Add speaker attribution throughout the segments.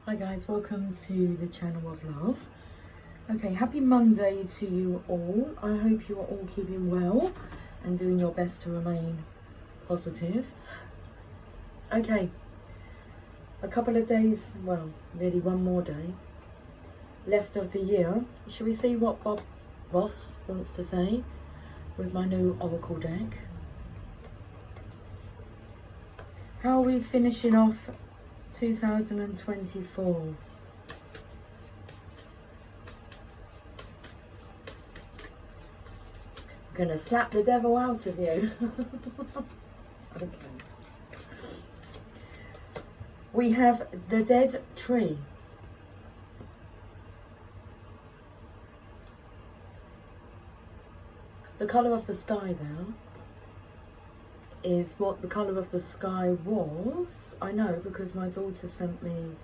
Speaker 1: Hi guys, welcome to the channel of love. Okay, happy Monday to you all. I hope you are all keeping well and doing your best to remain positive. Okay, a couple of days, well, really one more day left of the year. Shall we see what Bob Ross wants to say with my new Oracle deck? How are we finishing off 2024? I'm gonna slap the devil out of you. Okay. We have the dead tree. The colour of the sky there is what the colour of the sky was. I know because my daughter sent me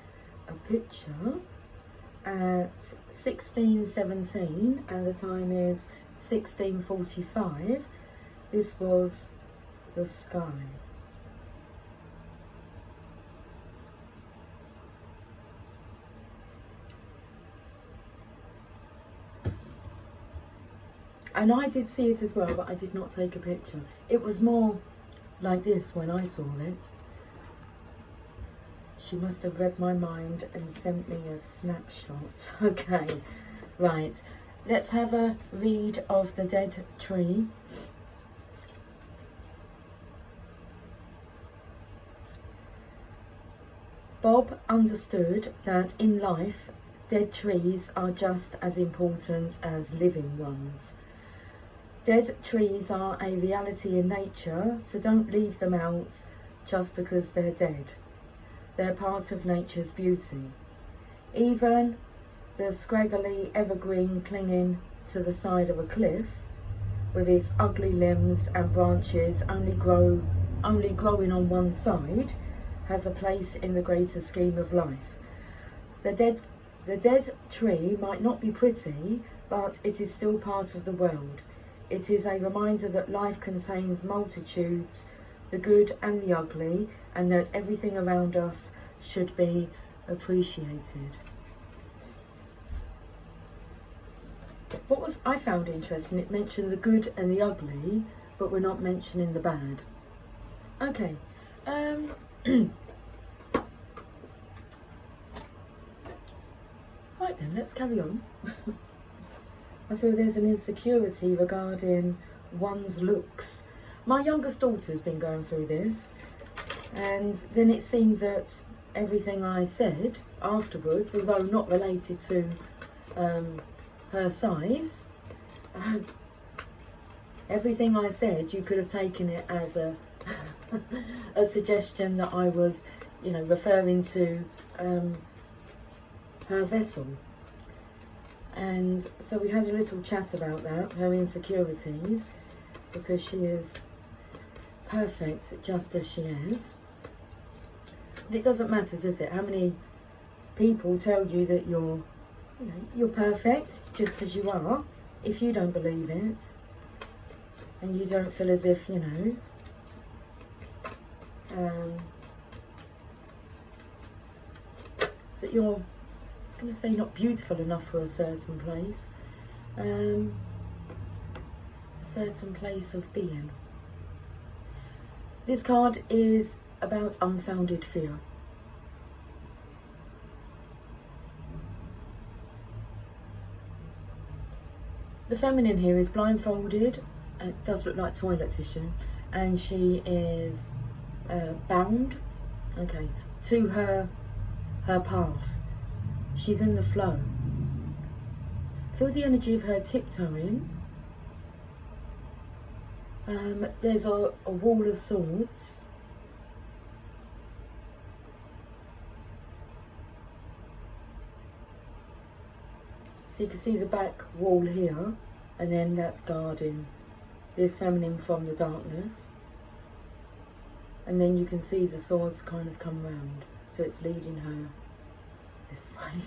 Speaker 1: a picture at 16:17 and the time is 16:45. This was the sky. And I did see it as well, but I did not take a picture. It was more like this when I saw it. She must have read my mind and sent me a snapshot. Okay, right. Let's have a read of the dead tree. Bob understood that in life, dead trees are just as important as living ones. Dead trees are a reality in nature, so don't leave them out just because they're dead. They're part of nature's beauty. Even the scraggly evergreen clinging to the side of a cliff, with its ugly limbs and branches only growing on one side, has a place in the greater scheme of life. The dead tree might not be pretty, but it is still part of the world. It is a reminder that life contains multitudes, the good and the ugly, and that everything around us should be appreciated. What I found interesting, it mentioned the good and the ugly, but we're not mentioning the bad. Okay. Right then, let's carry on. I feel there's an insecurity regarding one's looks. My youngest daughter's been going through this, and then it seemed that everything I said afterwards, although not related to her size, everything I said, you could have taken it as a a suggestion that I was, referring to her vessel. And so we had a little chat about that, her insecurities, because she is perfect just as she is. But it doesn't matter, does it? How many people tell you that you're perfect just as you are? If you don't believe it, and you don't feel as if, that you're, I'm going to say, not beautiful enough for a certain place, a certain place of being. This card is about unfounded fear. The feminine here is blindfolded. It does look like toilet tissue, and she is bound, okay, to her path. She's in the flow. Feel the energy of her tiptoeing. There's a wall of swords. So you can see the back wall here, and then that's guarding this feminine from the darkness. And then you can see the swords kind of come round, so it's leading her this way.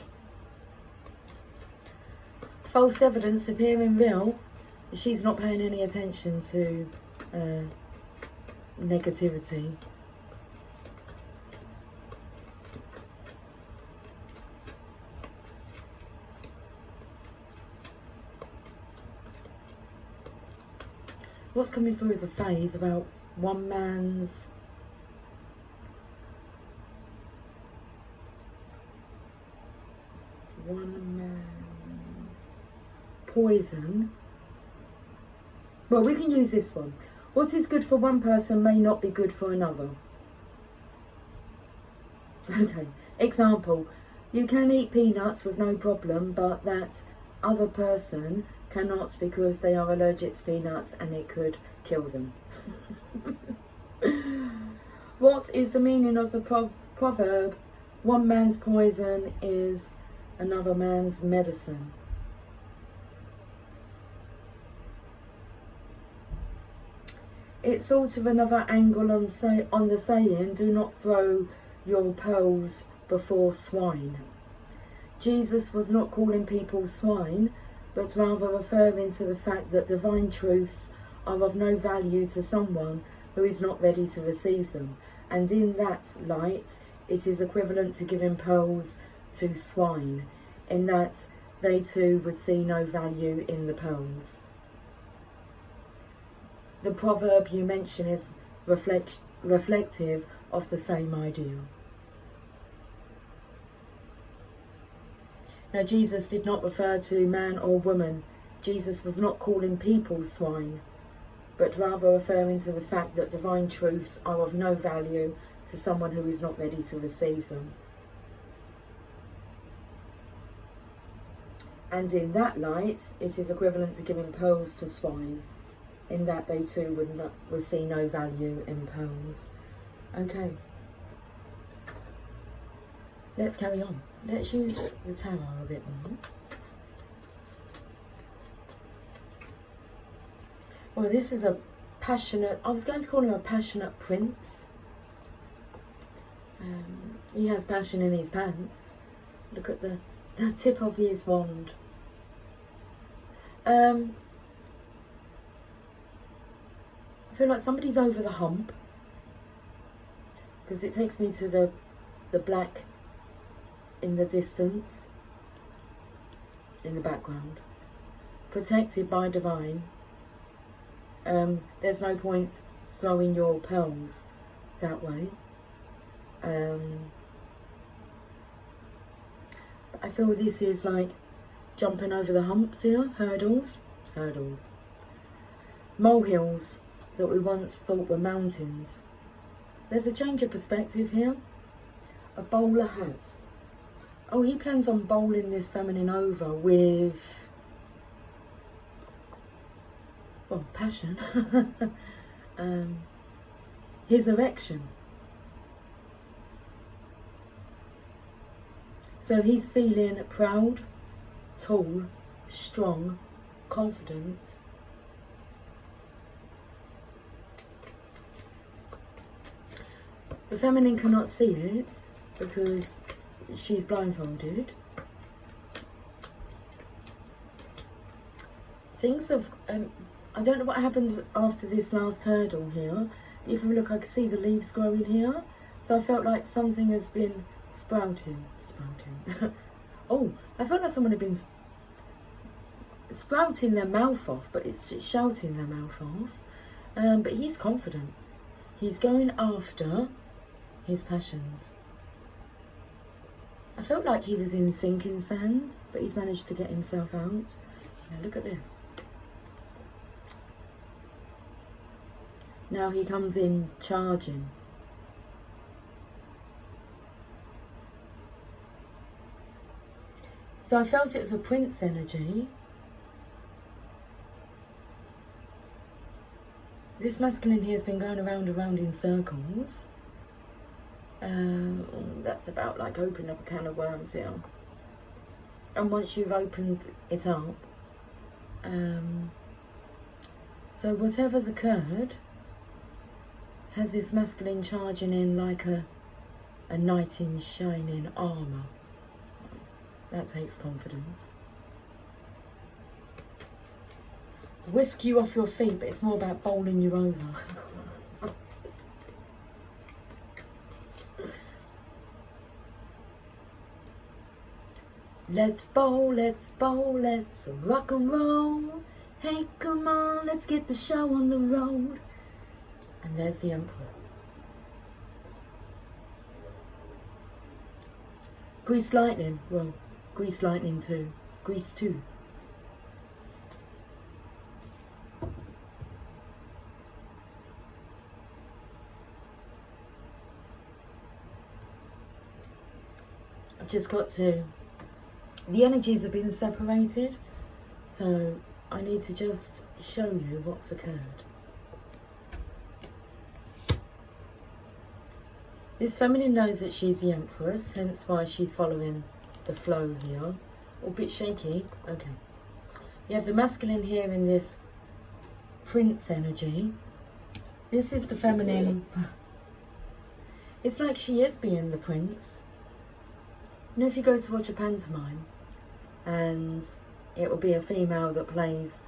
Speaker 1: False evidence appearing real. She's not paying any attention to negativity. what's coming through is a phase about one man's poison. Well, we can use this one. What is good for one person may not be good for another. Okay, example. You can eat peanuts with no problem, but that other person cannot because they are allergic to peanuts and it could kill them. What is the meaning of the proverb, one man's poison is another man's medicine? It's sort of another angle on the saying, do not throw your pearls before swine. Jesus was not calling people swine, but rather referring to the fact that divine truths are of no value to someone who is not ready to receive them. And in that light, it is equivalent to giving pearls to swine, in that they too would see no value in the pearls. The proverb you mention is reflective of the same idea. Now, Jesus did not refer to man or woman. Jesus was not calling people swine, but rather referring to the fact that divine truths are of no value to someone who is not ready to receive them. And in that light, it is equivalent to giving pearls to swine, in that they too would see no value in pearls. Okay. Let's carry on. Let's use the tarot a bit more. Well, this is a passionate, I was going to call him a passionate prince. He has passion in his pants. Look at the tip of his wand. I feel like somebody's over the hump, because it takes me to the black in the distance, in the background, protected by divine. There's no point throwing your pearls that way. I feel this is like jumping over the humps here, hurdles, molehills that we once thought were mountains. There's a change of perspective here. A bowler hat. Oh, he plans on bowling this feminine over with, well, passion. His erection. So he's feeling proud, tall, strong, confident. The feminine cannot see it because she's blindfolded. Things have, I don't know what happens after this last hurdle here. If you look, I can see the leaves growing here. So I felt like something has been sprouting. Oh, I felt like someone had been sprouting their mouth off, but it's shouting their mouth off. But he's confident. He's going after his passions. I felt like he was in sinking sand, but he's managed to get himself out. Now look at this. Now he comes in charging. So I felt it was a prince energy. This masculine here has been going around in circles. That's about like opening up a can of worms here. And once you've opened it up, so whatever's occurred has this masculine charging in like a knight in shining armour. That takes confidence. Whisk you off your feet, but it's more about bowling you over. Let's bowl, let's rock and roll. Hey, come on, let's get the show on the road. And there's the Empress. Grease Lightning, well, Grease Lightning 2, Grease 2. I've just got to, the energies have been separated, so I need to just show you what's occurred. This feminine knows that she's the Empress, hence why she's following the flow here. A bit shaky, okay. You have the masculine here in this Prince energy. This is the feminine. It's like she is being the prince. You know, if you go to watch a pantomime and it will be a female that plays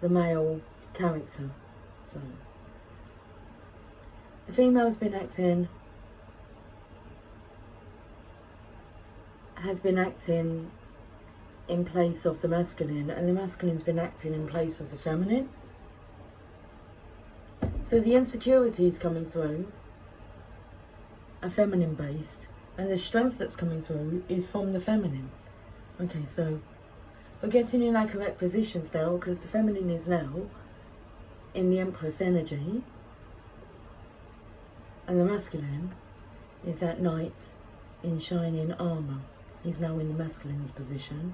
Speaker 1: the male character. So the female's been acting, has been acting in place of the masculine, and the masculine's been acting in place of the feminine. So the insecurities coming through are feminine based, and the strength that's coming through is from the feminine. Okay, so we're getting in our correct positions now, because the feminine is now in the Empress energy, and the masculine is at night in shining armour. He's now in the masculine's position.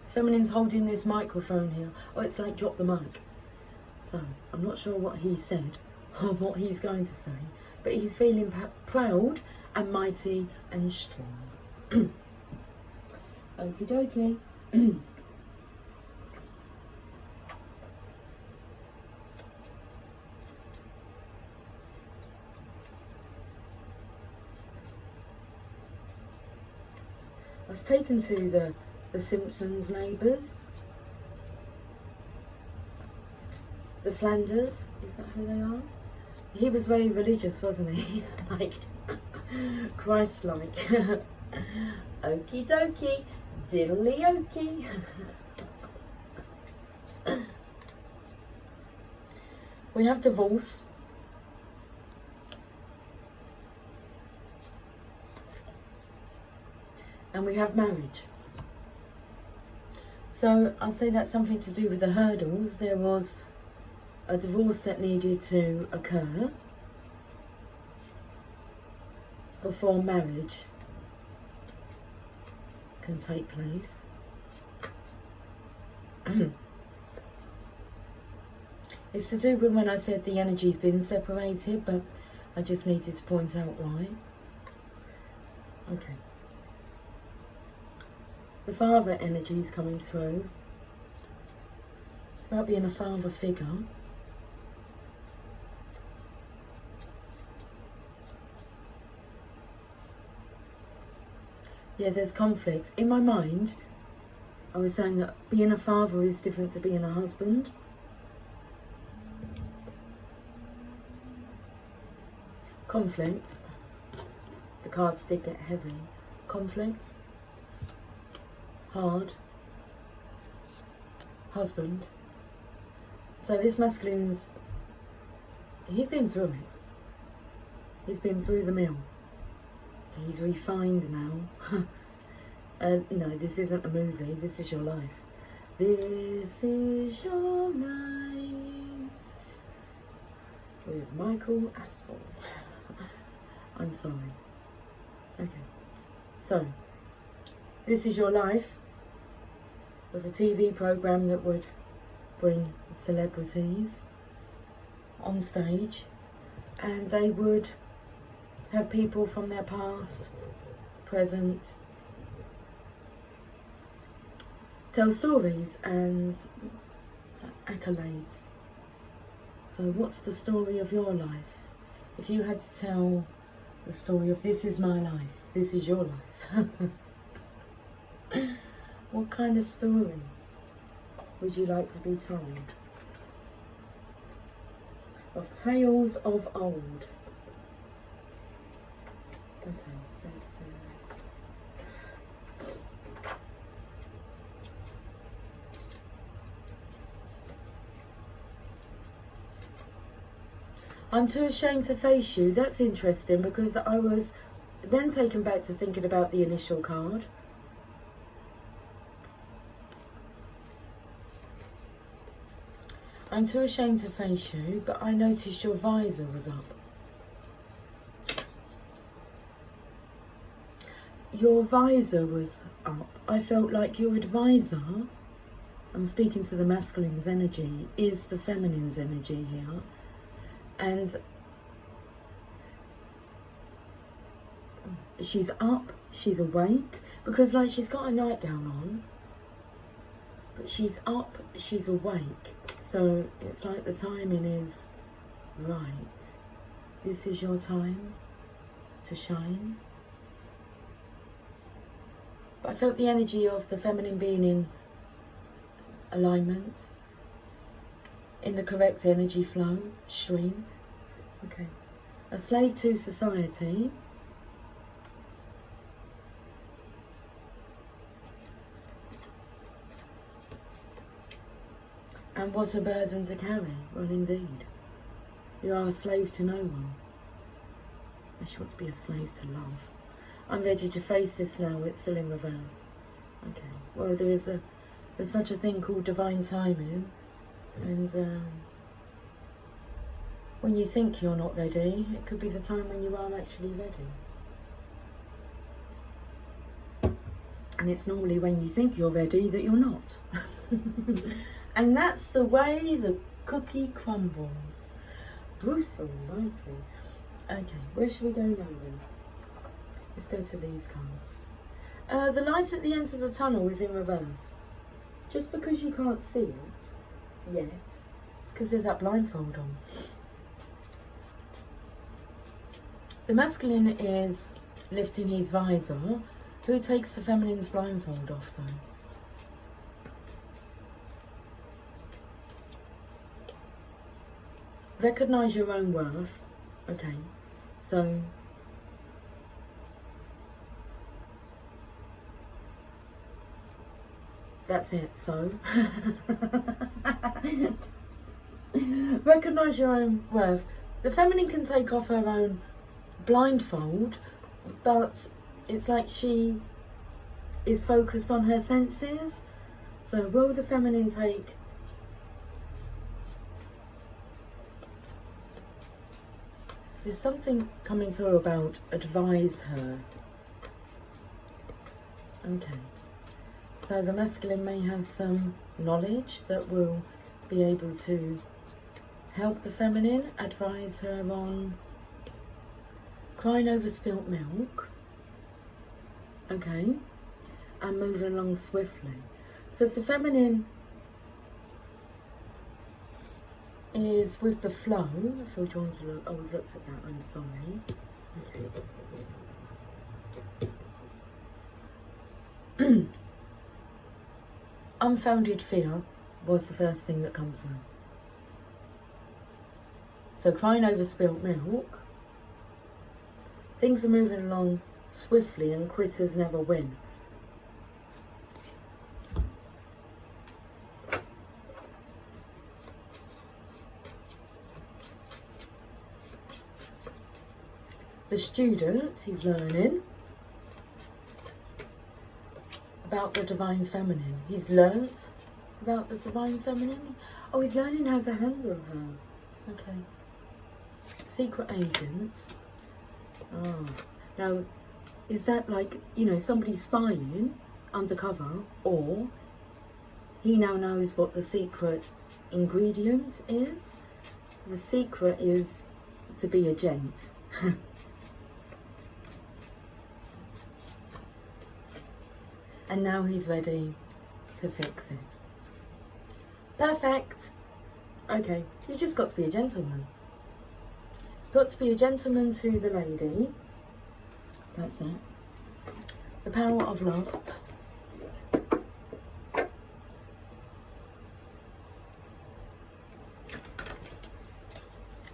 Speaker 1: Feminine's holding this microphone here. Oh, it's like drop the mic. So, I'm not sure what he said or what he's going to say, but he's feeling proud and mighty and strong. Okie dokie. I was taken to the Simpsons neighbours. The Flanders, is that who they are? He was very religious, wasn't he? Like, Christ-like. Okie dokie, diddly okie. We have divorce. And we have marriage. So I'd say that's something to do with the hurdles. There was a divorce that needed to occur before marriage can take place. It's to do with when I said the energy's been separated, but I just needed to point out why. Okay. The father energy is coming through. It's about being a father figure. Yeah, there's conflict. In my mind, I was saying that being a father is different to being a husband. Conflict. The cards did get heavy. Conflict. Hard. Husband. So this masculine's, he's been through it. He's been through the mill. He's refined now. No, this isn't a movie. This is your life. This is your life. With Michael Aspel. I'm sorry. Okay. So, This Is Your Life was a TV programme that would bring celebrities on stage, and they would have people from their past, present, tell stories and accolades. So what's the story of your life? If you had to tell the story of this is my life, this is your life, what kind of story would you like to be told? Of tales of old. Okay, let's I'm too ashamed to face you. That's interesting, because I was then taken back to thinking about the initial card. I'm too ashamed to face you, but I noticed your visor was up. Your visor was up. I felt like your advisor, I'm speaking to the masculine's energy, is the feminine's energy here. And she's up, she's awake, because like she's got a nightgown on, but she's up, she's awake. So it's like the timing is right. This is your time to shine. But I felt the energy of the feminine being in alignment, in the correct energy flow, stream. Okay. A slave to society. And what a burden to carry. Well, indeed. You are a slave to no one. Unless you want to be a slave to love. I'm ready to face this now. It's still in reverse. Okay. Well, there's such a thing called divine timing. And when you think you're not ready, it could be the time when you are actually ready. And it's normally when you think you're ready that you're not. And that's the way the cookie crumbles. Bruce almighty. Okay, where should we go now then? Let's go to these cards. The light at the end of the tunnel is in reverse. Just because you can't see it yet, it's because there's that blindfold on. The masculine is lifting his visor. Who takes the feminine's blindfold off though? Recognise your own worth. Okay, so that's it. So recognise your own worth. The feminine can take off her own blindfold, but it's like she is focused on her senses. So will the feminine take there's something coming through about advise her. Okay. So the masculine may have some knowledge that will be able to help the feminine, advise her on crying over spilt milk. Okay. And moving along swiftly. So if the feminine is with the flow, I feel drawn to look. Oh, we've looked at that, I'm sorry. Okay. Unfounded fear was the first thing that comes through. So crying over spilt milk. Things are moving along swiftly and quitters never win. The student, he's learning about the divine feminine. He's learnt about the divine feminine. Oh, he's learning how to handle her. Okay. Secret agent. Oh. Now, is that like, you know, somebody spying undercover, or he now knows what the secret ingredient is? The secret is to be a gent. And now he's ready to fix it. Perfect. Okay, you just got to be a gentleman. Got to be a gentleman to the lady. That's it. The power of love.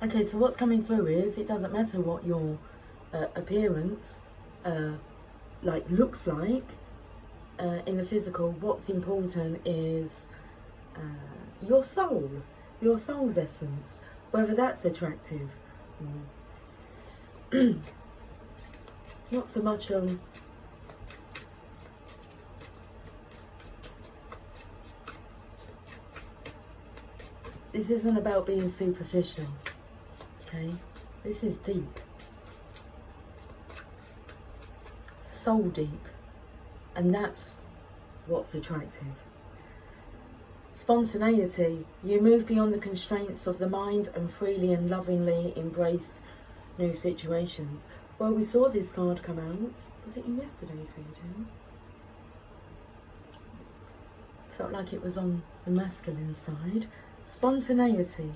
Speaker 1: Okay, so what's coming through is it doesn't matter what your appearance like looks like. In the physical, what's important is your soul, your soul's essence, whether that's attractive, Not so much this isn't about being superficial, okay? This is deep. Soul deep. And that's what's attractive. Spontaneity. You move beyond the constraints of the mind and freely and lovingly embrace new situations. Well, we saw this card come out. Was it in yesterday's reading? Felt like it was on the masculine side. Spontaneity.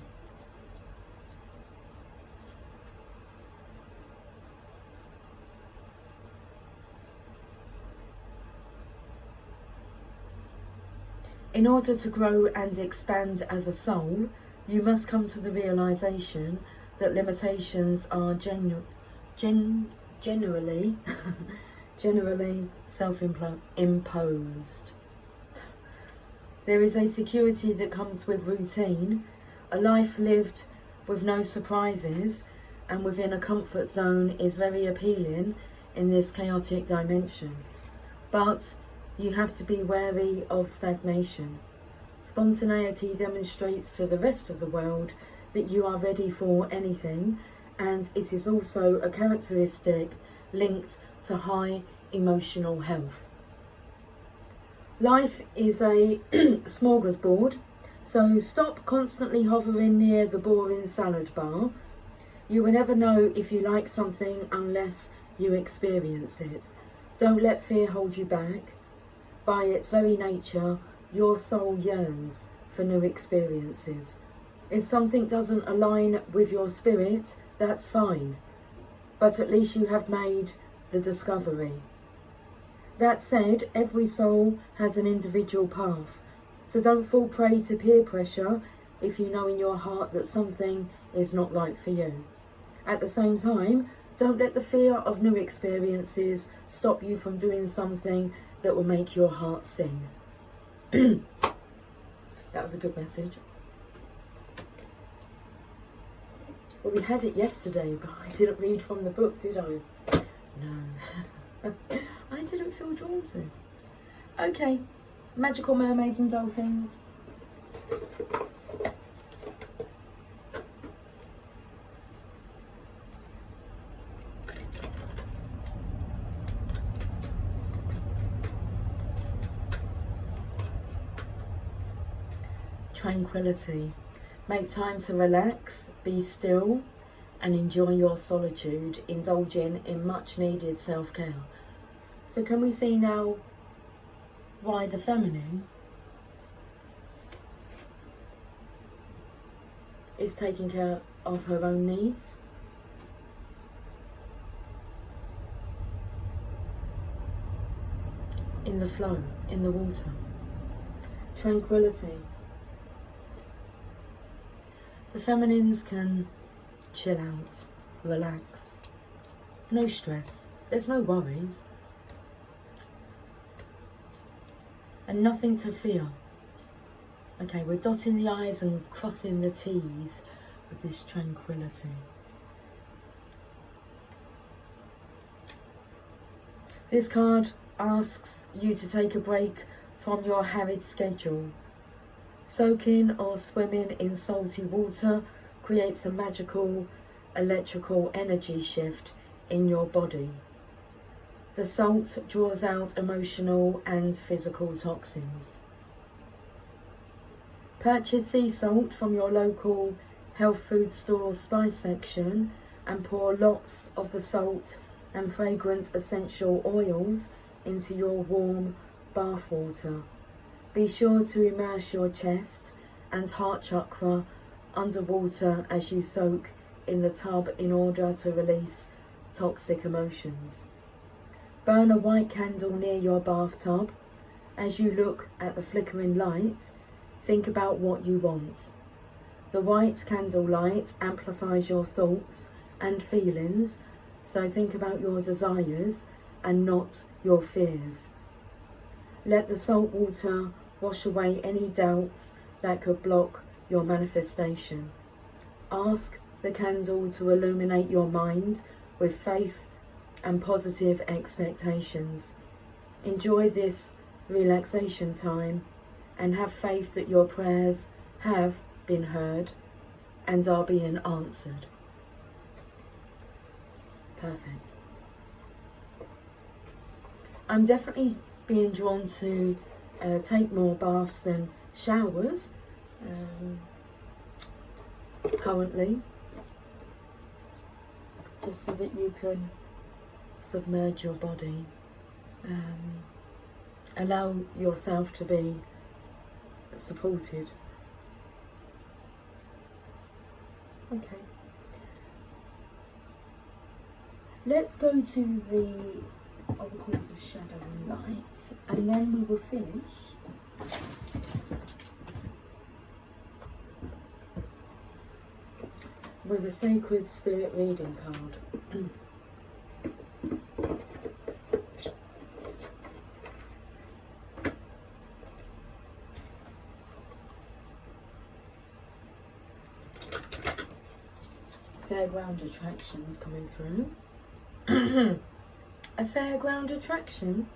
Speaker 1: In order to grow and expand as a soul, you must come to the realization that limitations are generally self-imposed. There is a security that comes with routine, a life lived with no surprises and within a comfort zone is very appealing in this chaotic dimension. But you have to be wary of stagnation. Spontaneity demonstrates to the rest of the world that you are ready for anything, and it is also a characteristic linked to high emotional health. Life is a smorgasbord, so stop constantly hovering near the boring salad bar. You will never know if you like something unless you experience it. Don't let fear hold you back. By its very nature, your soul yearns for new experiences. If something doesn't align with your spirit, that's fine, but at least you have made the discovery. That said, every soul has an individual path, so don't fall prey to peer pressure if you know in your heart that something is not right for you. At the same time, don't let the fear of new experiences stop you from doing something that will make your heart sing. That was a good message. Well, we had it yesterday, but I didn't read from the book, did I? No. I didn't feel drawn to. Okay, magical mermaids and dolphins. Tranquility. Make time to relax, be still, and enjoy your solitude, indulging in much needed self-care. So can we see now why the feminine is taking care of her own needs? In the flow, in the water. Tranquility. The feminines can chill out, relax, no stress, there's no worries, and nothing to fear. Okay, we're dotting the I's and crossing the T's with this tranquility. This card asks you to take a break from your harried schedule. Soaking or swimming in salty water creates a magical electrical energy shift in your body. The salt draws out emotional and physical toxins. Purchase sea salt from your local health food store spice section and pour lots of the salt and fragrant essential oils into your warm bath water. Be sure to immerse your chest and heart chakra underwater as you soak in the tub in order to release toxic emotions. Burn a white candle near your bathtub. As you look at the flickering light, think about what you want. The white candle light amplifies your thoughts and feelings, so think about your desires and not your fears. Let the salt water wash away any doubts that could block your manifestation. Ask the candle to illuminate your mind with faith and positive expectations. Enjoy this relaxation time and have faith that your prayers have been heard and are being answered. Perfect. I'm definitely being drawn to take more baths than showers currently, just so that you can submerge your body, allow yourself to be supported. Okay, let's go to the oracles of shadow and light, and then we will finish with a sacred spirit reading card. Fairground attractions coming through. A fairground attraction.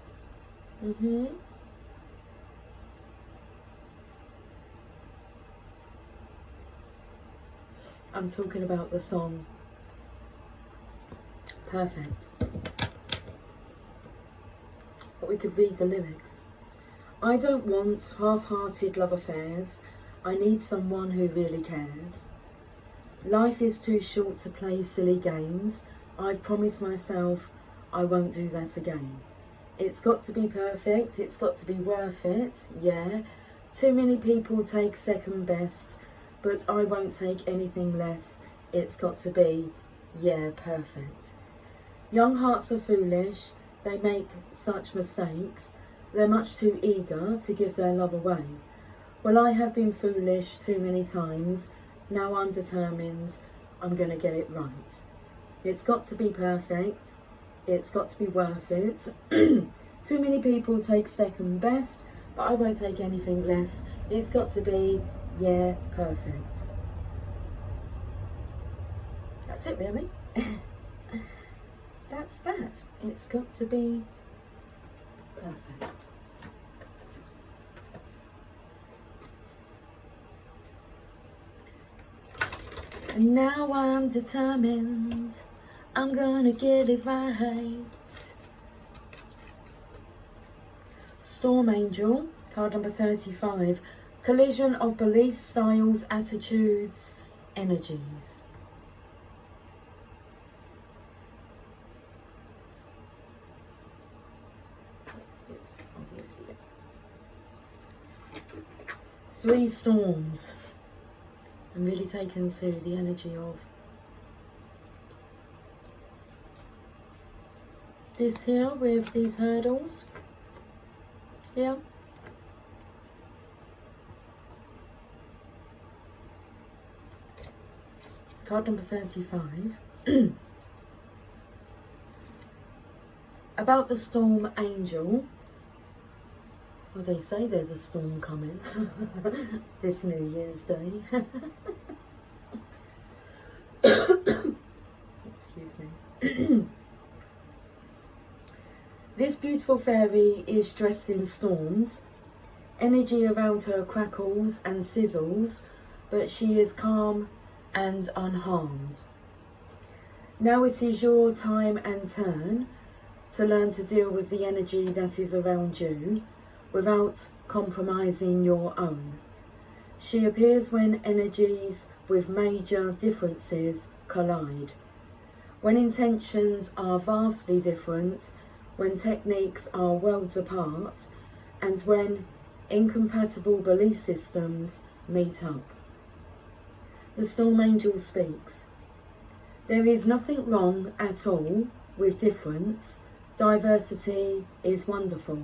Speaker 1: I'm talking about the song. Perfect. But we could read the lyrics. I don't want half-hearted love affairs. I need someone who really cares. Life is too short to play silly games. I've promised myself I won't do that again. It's got to be perfect. It's got to be worth it. Yeah. Too many people take second best, but I won't take anything less. It's got to be, yeah, perfect. Young hearts are foolish. They make such mistakes. They're much too eager to give their love away. Well, I have been foolish too many times. Now I'm determined. I'm going to get it right. It's got to be perfect. It's got to be worth it. Too many people take second best, but I won't take anything less. It's got to be, yeah, perfect. That's it, really. That's that. It's got to be perfect. And now I'm determined. I'm gonna get it right. Storm Angel, card number 35. Collision of beliefs, styles, attitudes, energies. Yes, obviously. 3 storms. I'm really taken to the energy of this here with these hurdles. Yeah. Card number 35. About the Storm Angel. Well, they say there's a storm coming this New Year's Day. Excuse me. This beautiful fairy is dressed in storms. Energy around her crackles and sizzles, but she is calm and unharmed. Now it is your time and turn to learn to deal with the energy that is around you without compromising your own. She appears when energies with major differences collide, when intentions are vastly different, when techniques are worlds apart, and when incompatible belief systems meet up. The Storm Angel speaks. There is nothing wrong at all with difference. Diversity is wonderful.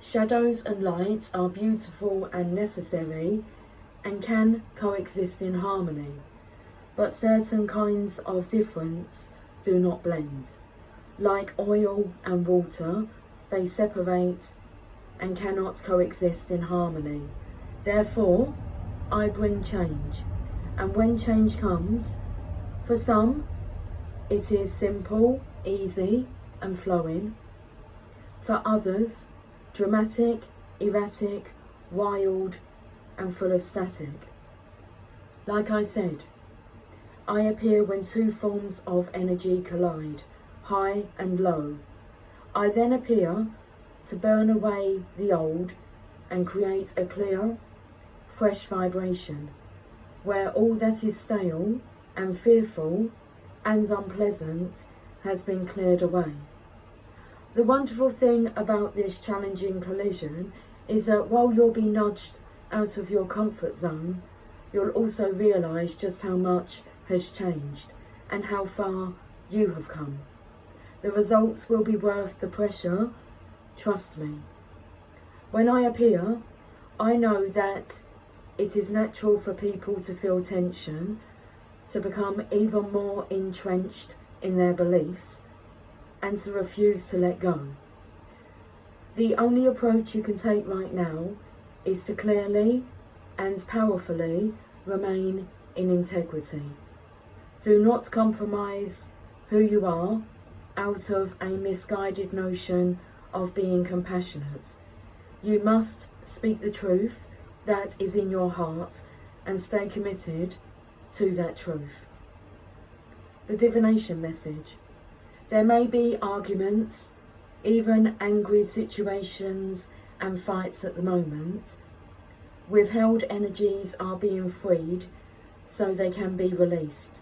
Speaker 1: Shadows and lights are beautiful and necessary and can coexist in harmony, but certain kinds of difference do not blend. Like oil and water, they separate and cannot coexist in harmony. Therefore, I bring change, and when change comes, For some, it is simple, easy and flowing. For others, dramatic, erratic, wild and full of static. Like I said, I appear when two forms of energy collide, high and low. I then appear to burn away the old and create a clear, fresh vibration, where all that is stale and fearful and unpleasant has been cleared away. The wonderful thing about this challenging collision is that while you'll be nudged out of your comfort zone, you'll also realise just how much has changed and how far you have come. The results will be worth the pressure, trust me. When I appear, I know that it is natural for people to feel tension, to become even more entrenched in their beliefs, and to refuse to let go. The only approach you can take right now is to clearly and powerfully remain in integrity. Do not compromise who you are out of a misguided notion of being compassionate. You must speak the truth that is in your heart and stay committed to that truth. The divination message. There may be arguments, even angry situations and fights at the moment. Withheld energies are being freed so they can be released.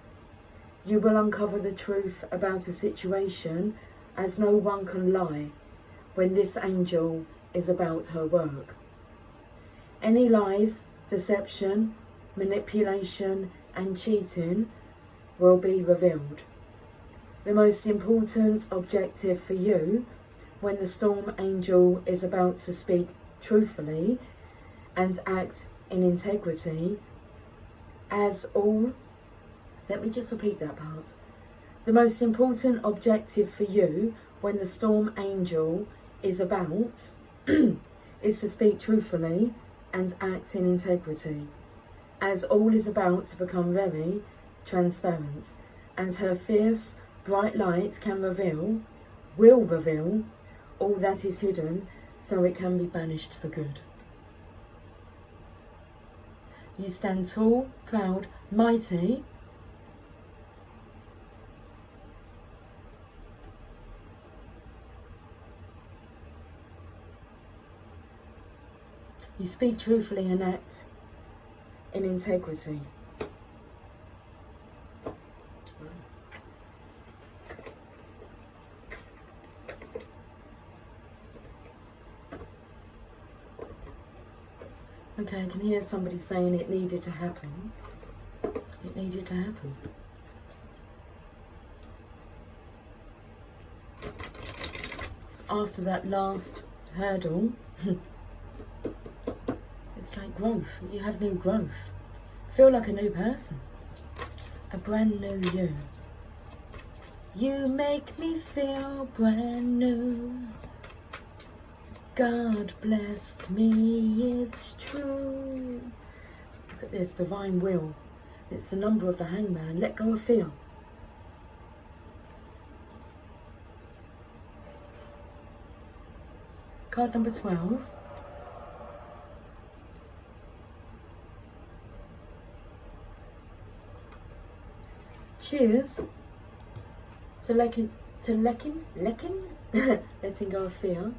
Speaker 1: You will uncover the truth about a situation, as no one can lie when this angel is about her work. Any lies, deception, manipulation and cheating will be revealed. The most important objective for you when the storm angel is about to speak truthfully and act in integrity, let me just repeat that part. The most important objective for you when the storm angel is about is to speak truthfully and act in integrity, as all is about to become very transparent, and her fierce, bright light will reveal all that is hidden, so it can be banished for good. You stand tall, proud, mighty, you speak truthfully and act in integrity. Okay, I can hear somebody saying it needed to happen. It needed to happen. After that last hurdle, it's like growth. You have new growth. Feel like a new person. A brand new you. You make me feel brand new. God bless me, it's true. Look at this, divine will. It's the number of the hangman. Let go of fear. Card number 12. Cheers to letting go of fear.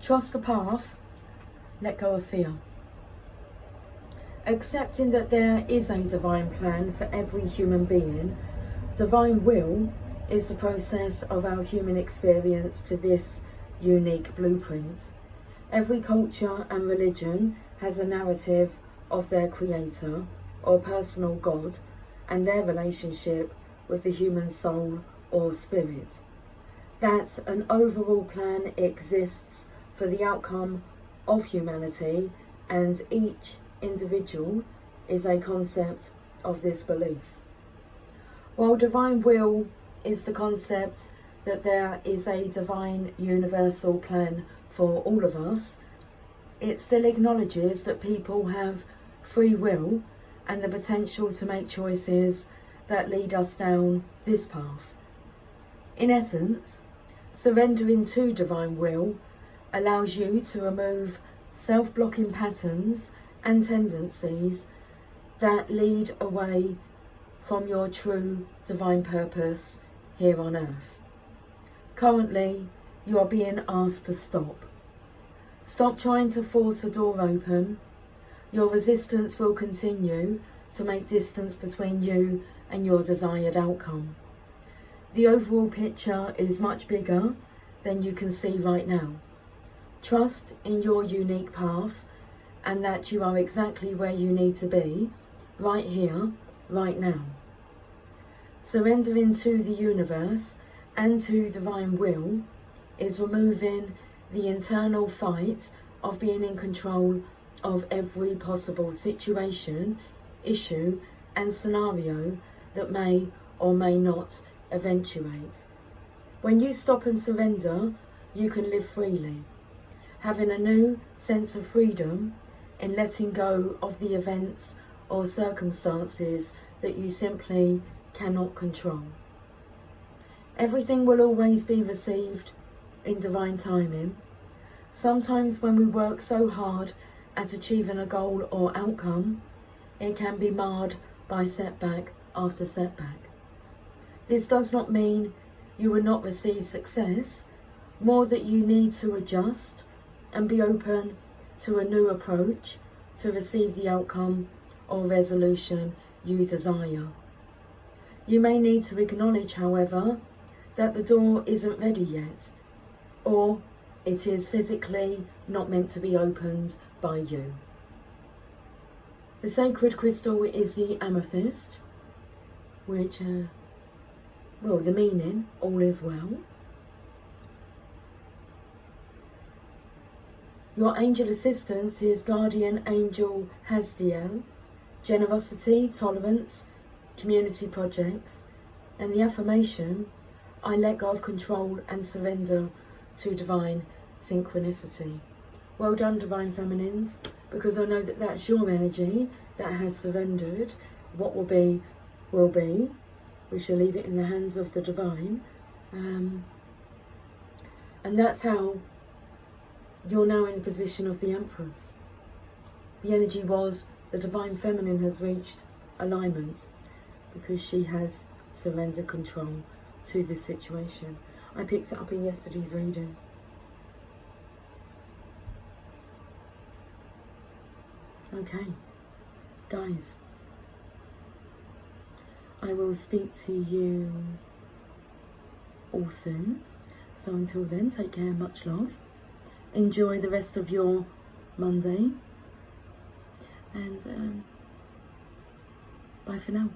Speaker 1: Trust the path, let go of fear. Accepting that there is a divine plan for every human being. Divine will is the process of our human experience to this unique blueprint. Every culture and religion has a narrative of their creator or personal God and their relationship with the human soul or spirit. That an overall plan exists for the outcome of humanity, and each individual is a concept of this belief. While divine will is the concept that there is a divine universal plan for all of us, it still acknowledges that people have free will and the potential to make choices that lead us down this path. In essence, surrendering to divine will allows you to remove self-blocking patterns and tendencies that lead away from your true divine purpose here on earth. Currently, you are being asked to stop. Stop trying to force a door open. Your resistance will continue to make distance between you and your desired outcome. The overall picture is much bigger than you can see right now. Trust in your unique path and that you are exactly where you need to be, right here, right now. Surrendering to the universe and to divine will is removing the internal fight of being in control of every possible situation, issue and scenario that may or may not eventuate. When you stop and surrender, you can live freely, having a new sense of freedom in letting go of the events or circumstances that you simply cannot control. Everything will always be received in divine timing. Sometimes when we work so hard at achieving a goal or outcome, it can be marred by setback after setback. This does not mean you will not receive success, more that you need to adjust and be open to a new approach to receive the outcome or resolution you desire. You may need to acknowledge, however, that the door isn't ready yet, or it is physically not meant to be opened by you. The sacred crystal is the amethyst, which, the meaning, all is well. Your angel assistance is Guardian Angel Hasdiel, generosity, tolerance, community projects, and the affirmation, I let go of control and surrender to divine synchronicity. Well done, Divine Feminines, because I know that that's your energy that has surrendered. What will be, will be. We shall leave it in the hands of the divine. And that's how you're now in the position of the Empress. The energy was the Divine Feminine has reached alignment because she has surrendered control to this situation. I picked it up in yesterday's reading. Okay, guys, I will speak to you all soon. So until then, take care, much love. Enjoy the rest of your Monday. And bye for now.